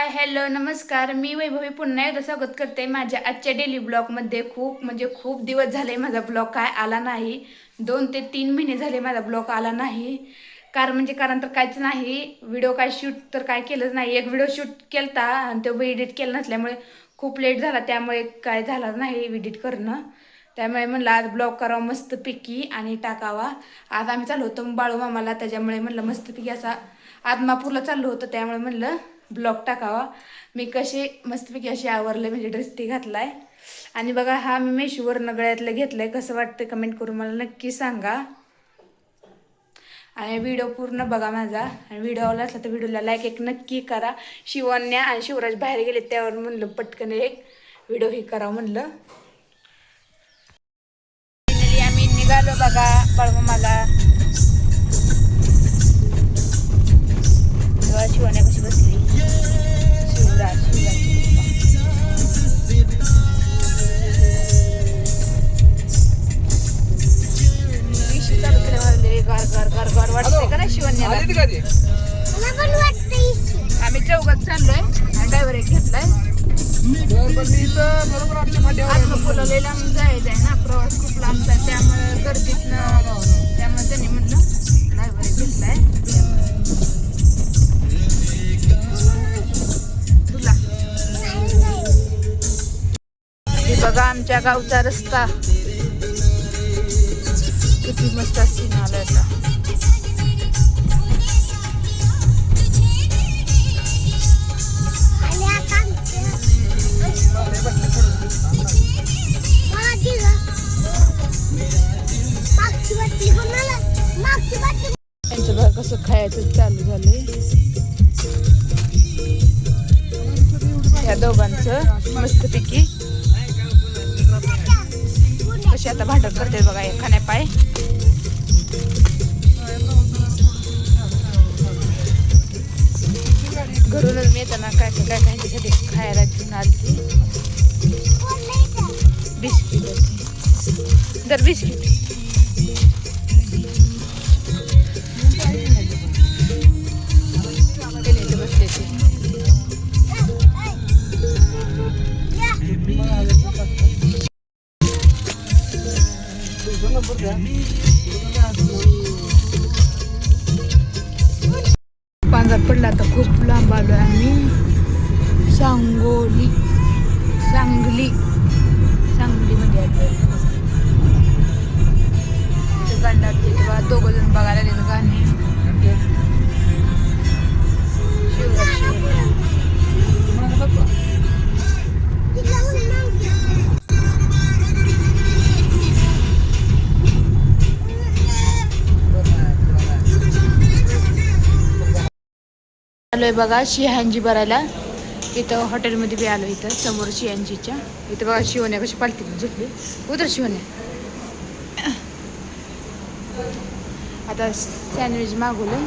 Hi hello नमस्कार. मी वैभवी पुन्हा एकदा स्वागत करते माझ्या आजच्या डेली ब्लॉगमध्ये. खूप दिवस झाले माझा ब्लॉग काय आला नाही. 2 ते 3 महिने झाले माझा ब्लॉग आला नाही. कारण तर काहीच नाही. व्हिडिओ काय शूट तर काय केलंच नाही. एक व्हिडिओ शूट केलता आणि तो एडिट केला नसल्यामुळे खूप लेट झाला, त्यामुळे काय झालं नाही एडिट करणं. त्यामुळे म्हणलं आज ब्लॉग करावा मस्तपैकी आणि टाकावा. आज आम्ही चाललो होतो बाळू मामाला, त्याच्यामुळे म्हणलं मस्तपैकी असा आदमापूरला चाललो होतं, त्यामुळे म्हणलं ब्लॉग टाकावा. मी कसे मस्तपैकी अशी आवरले, म्हणजे ड्रेस ती घातलाय. आणि बघा हा मी मेशोवरनं गळ्यातलं घेतलंय. कसं वाटतं कमेंट करून मला नक्की सांगा. आणि व्हिडिओ पूर्ण बघा माझा. आणि व्हिडिओ आवडला असला तर व्हिडिओला लाईक एक नक्की करा. शिवन्या आणि शिवराज बाहेर गेले, त्यावर म्हणलं पटकन एक व्हिडिओ ही करावं म्हणलं. आम्ही निघालो बघा बाळूमामाला. शिवण्या कशी बसली. शिवराज चालू केलं गार वाटते का नाही शिवण्याला. आम्ही चौघात चाललोय आणि ड्रायव्हर एक घेतलाय. आत्मपुरला लांब जायचं आहे ना, प्रवास खूप लांबचा आहे, त्यामुळे गर्दीतनं त्यामुळे त्यांनी म्हटलं ड्रायव्हर एक घेतलाय. तुला हे बघा आमच्या गावचा रस्ता किती मस्त सीन आला होता. त्यांचं बघा कसं खायचं चालू झालंय या दोघांचं मस्तपैकी. कशी आता भांडण करते बघा हे खाण्यापाय. घरूनच मी येताना काय त्यांच्यासाठी खायला घेऊन आली. बिस्किट दर बिस्किट. बसले पांघर पडला तर खूप लांब आलोय आम्ही. सांगलीमध्ये आलोय. गाण्यात तेव्हा 2 जण बघायला गेले गाणे. आलोय बघा शिहांजी भरायला. इथं हॉटेलमध्ये बी आलो. इथं समोर शिहांजीच्या इथं बघा शिवण्या कशी पालती झोपली. उतर शिवण्या. आता सँडविच मागवलं.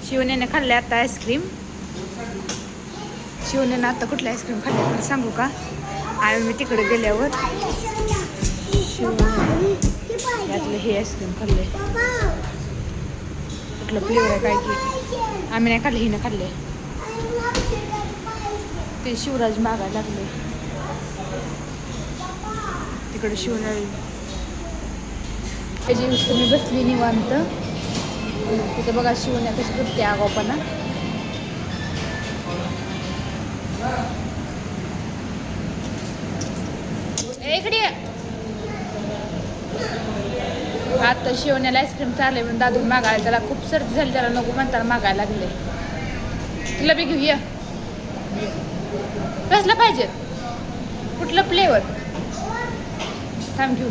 शिवण्याने खाल्ले आता आईस्क्रीम. शिवण्यानं आता कुठलं आईस्क्रीम खाल्लं तर सांगू का. आणि मी तिकडे गेल्यावर यातलं हे आईस्क्रीम खाल्ले. कुठलं फ्लेवर आहे काय की आम्ही नाही खाल्ले, हिनं खाल्ले. ते शिवराज मागायला लागले तिकडे. शिवराज त्याची मी बसली निवांत. तिथे बघा शिवण्या कशी करते आगाऊपणा. इकडे आता शिवण्याला आईस्क्रीम चालले म्हणून दादू मागायला. त्याला खूप सर्दी झाली, त्याला नको म्हणताना मागायला लागले. तुला बी घेऊया. कसलं पाहिजे, कुठलं फ्लेवर. थांब घेऊ.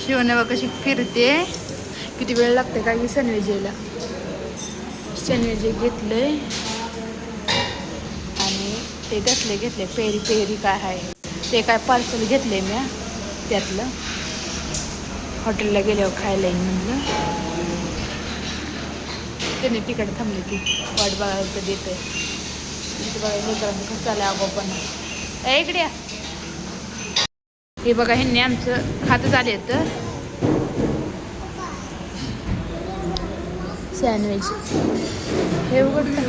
शिवण्या कशी फिरते. किती वेळ लागते काय की सँडविच यायला. सँडविच घेतलंय आणि ते घेतले पेरी काय आहे ते काय पार्सल घेतले मी त्यातलं. हॉटेलला गेल्यावर खायला येईल म्हणलं. त्याने तिकडे थांबली ती वाट बघायला कधी येते इथे बघा लेकरांचं खूप चालू आगोपणा इकडे या. हे बघा ह्यांनी आमचं खातं झाले तर सँडविच हे उघडतं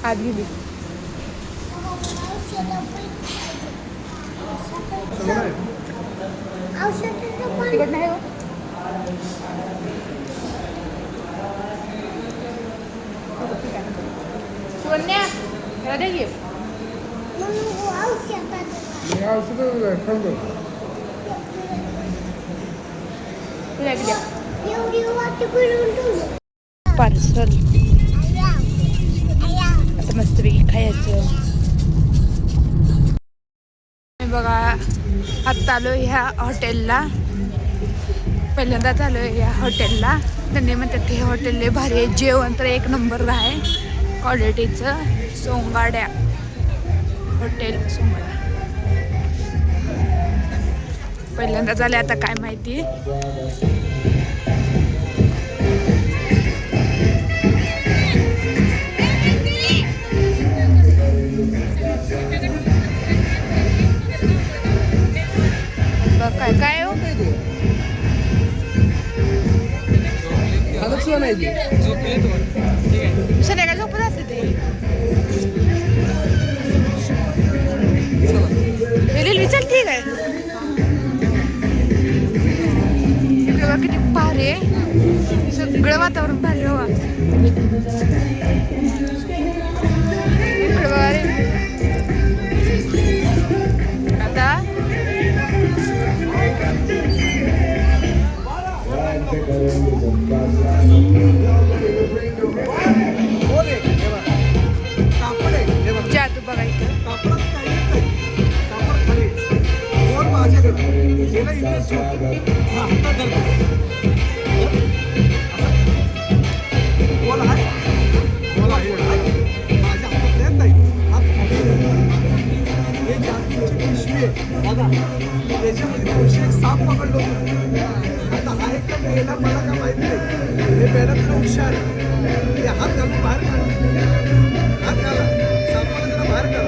आत गेली. तिकट नाही हो सोन्या घरा दे घे पार्सल आता मस्तपैकी खायचं. बघा आत्ता आलो ह्या हॉटेलला पहिल्यांदाच आलो ह्या हॉटेलला. त्यांनी म्हणतात हे हॉटेल लय भारी आहे जेवण तर एक नंबर आहे क्वालिटीचं. सोंगाड्या हॉटेल सोंगाड्या पहिल्यांदा झाले आता काय माहिती. काय काय हो संध्याकाळी झोपत असते ते रेल्वे चालते काय किती भारी आहे सगळं वातावरण भारी हवा आता जादू बघायचं त्याच्यामध्ये साप पकडलो आता आहे का मेला मला का माहित नाही. हे मॅडम जरा हुशार आहे हात घालून बाहेर काढा हात घाला सापाला जरा बाहेर काढा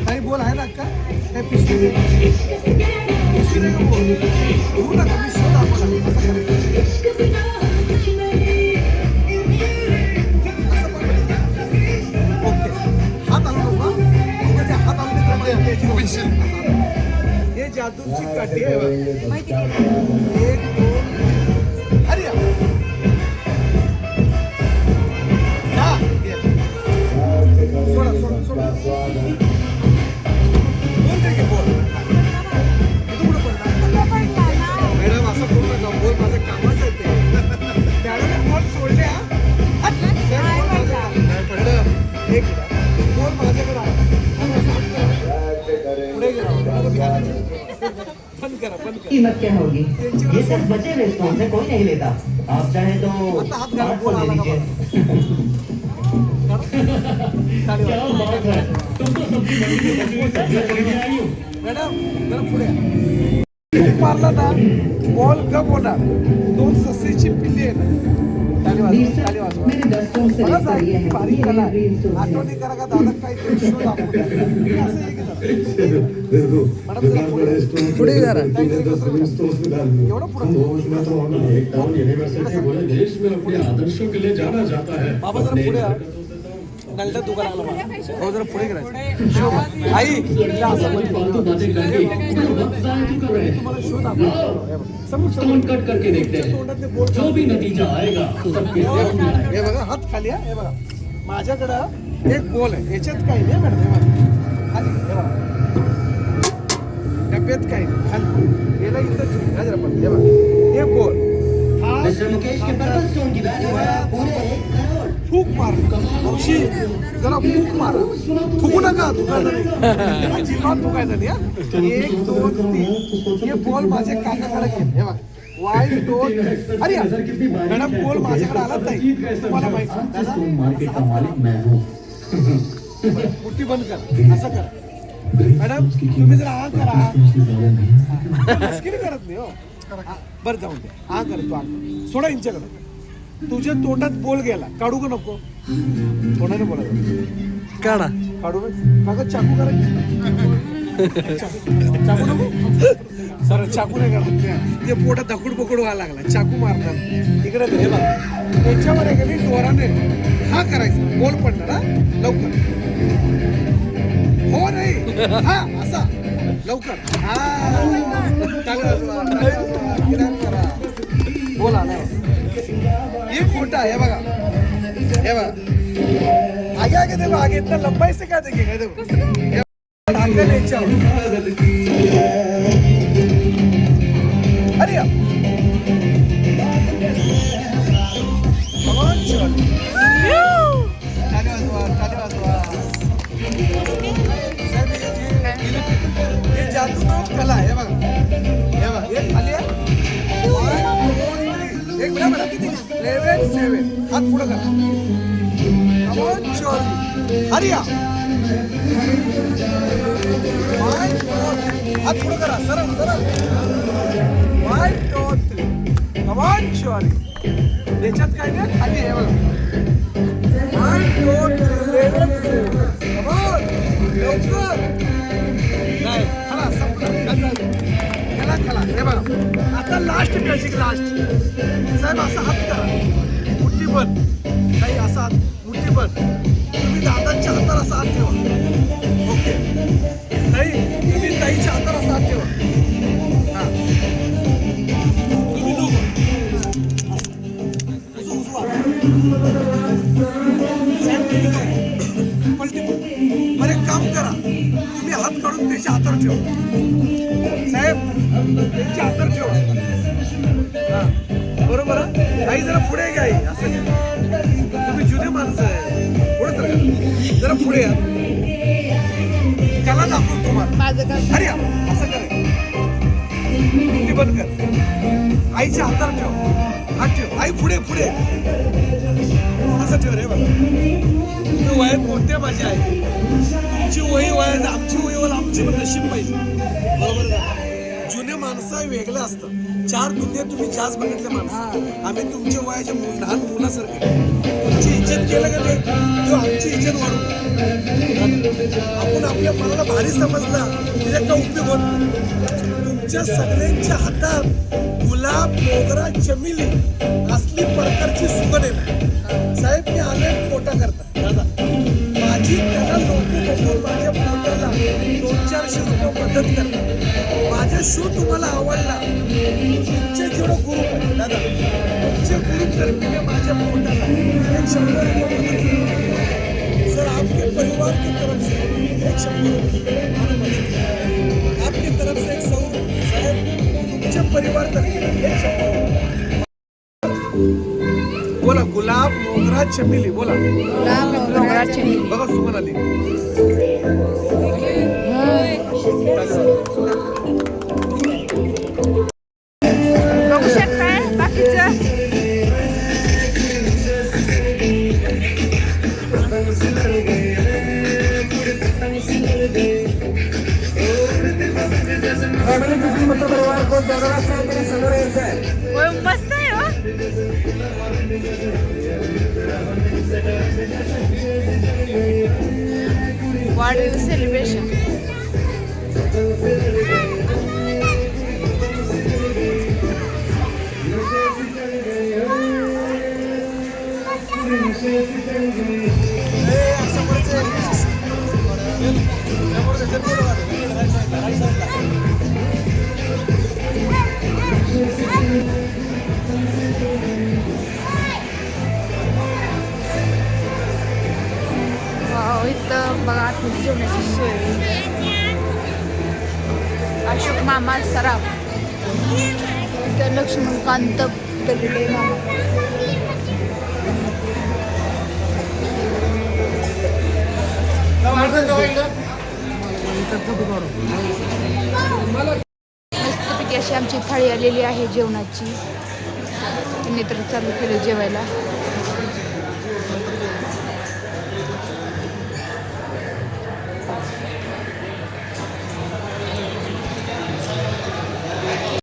काही बोल आहे ना का काय पिशवी बोलू नका मी शोध ओके हात आलो नका हात आलो हे जादूची काठी आहे माहिती एक दोन अरे सोडा सोडा सोडा बोल रे की बोल तू कुठं पडला मॅडम असं बोलू नका बोल माझं कामच आहे ते मॅडम बोल सोडले पडलं एक बोल माझ्याकडे पुढे गेला बंद करा बंद करा. कीमत क्या होगी ये सब बचे हुए स्टोन से कोई नहीं लेता आप चाहे तो बोल ले लीजिए. क्या बात है तुम तो सब्जी मंडी में बची हुई सब्जियां खरीदने आई हो. मॅडम जरा पुढे मारला ना बॉल कब होणार. दोन ससेची पिल्ली आहे ना ताली वाजवा मेरे दोस्तों से मला सांग बारीक कला आठवणी करा का दादा काही शो दाखवतो असं आहे की मॅडम जरा पुढे जरा एवढं पुढे देश में अपने आदर्शों के लिए जाना जाता है. बाबा जरा पुढे नलटा दुकान लागला मला हो जरा पुढे करायचं आई फालतू बातें करके वक्त जाया क्यों कर रहे हैं. तुम्हाला शो दाखवतो स्टोन कट करके देखते हैं जो भी नतीजा आएगा सबके साथ में आएगा. हे बघा हात खाली आहे हे बघा माझ्याकडं एक बॉल आहे याच्यात काही नाही मॅडम हे बघा खाली हे बघा डब्यात काही नाही खाली याला इथं ठेवूया जरा पण हे बघा हे बॉल मिस्टर मुकेश के पर्पल स्टोन की वैल्यू है पूरे 1 करोड़. फूक मार मावशी जरा फूक मारा फुकू नका थुकायचं नाही अजिबात थुकायचं नाही हा. 1 2 3 हे बॉल माझ्या काकाकडे घे हे बघ 1 2 अरे मॅडम बॉल माझ्याकडे आलाच नाही तुम्हाला माहिती दादा मार्केट का मालिक मैं हूँ मुठी बंद कर असं कर मॅडम तुम्ही जर हा करा मुश्किल करत नाही हो हा, बरं जाऊन दे हा कर तू हा कर. सोडा इंच्याकडे तुझ्या तोंडात बोल गेला काढू का नको तोंडाने बोला काढा काढू का चाकू करा चाकू नको सर चाकू नाही काढत ते पोटात धकूड पकड व्हायला लागला चाकू मारणार इकडे हे बघ याच्यावर आहे का नाही जोराने हा करायचा बोल पडणार हा लवकर हो नाही हा असा लवकर हा बोला नाही ये खोटा है बघा हे बघा आगे आगे देखो आगे इतना लंबाई से क्या देखेगा देखो आगे नहीं चलो अरे ये जादू तो कला है बघा हे बघा हे खाली आहे एक मिनिट किती 11 7 हात पुढे करा कमॉन चॉली हरिया हात पुढे करा सरळ सरळ 1 2 3 कमॉन चॉली त्याच्यात काय नाही खाली आहे बघा 1 2 3 11 7 कमॉन लवकर नाही खला संपला खला खला हे बघा आता लास्ट मॅजिक लास्ट साहेब असा हात करा मुठी बंद काही असा हात मुठी बंद तुम्ही दादांच्या हातावर असा हात ठेवा ओके ताई तुम्ही ताईच्या हातावर असा हात ठेवा हा तुम्ही दोघं साहेब तुम्ही दोघं पलटी बरं एक काम करा तुम्ही हात काढून त्याच्या हातावर ठेवा साहेब त्यांच्या हातावर ठेवा हा बरोबर आई जरा पुढे घ्या आई असं घ्या तुम्ही जुने माणसं आहे पुढे सर जरा पुढे या कला दाखवू तुम्हाला माझं काम अरे असं करा मुठी बंद कर आईच्या हातावर ठेव हात ठेव आई पुढे पुढे असं ठेव रे बघा तुम्ही वयात मोठे माझे आहे तुमची वही वयात आमची वही वर आमची पण नशीब पाहिजे बरोबर का जुने माणसं वेगळं असतं 4 दुनिया तुम्ही जास्त बघितले माणसं आम्ही तुमच्या वयाच्या लहान मुलासारखे तुमची इज्जत केलं का नाही तो आमची इज्जत वाढवू आपण आपल्या मनाला भारी समजला त्याचा का उपयोग होत नाही तुमच्या सगळ्यांच्या हातात गुलाब मोगरा चमेली असली प्रकारची सुगंध आहे साहेब मी आलोय पोटा करता दादा माझी त्याला लोक बघून माझ्या पोटाला 200-400 रुपये मदत करतात माझा शो तुम्हाला आवडला तुमचे जेवढं ग्रुप आहे दादा तुमचे ग्रुप तर्फे माझ्या पोटाला 100 रुपये मदत करतात सर आपके परिवार की तरफ से 100 रुपये मदत करतात आपकी तरफ से 100 साहेब तुमच्या परिवार तर्फे 100 बोला गुलाब मोगरा चमेली बोला डोंगरात चमेली. बघा सुमन आली बघू शकताय बाकीचं होय, मस्त आहे हो वाढदिवस सेलिब्रेशन इथं बघा आतमध्ये जेवणाची सोय अशोक मामा सराफ इथं लक्ष्मणकांत दगडे मामा मस्तपैकी अशी आमची थाळी आलेली आहे जेवणाची. त्यांनी तर चालू केलं जेवायला.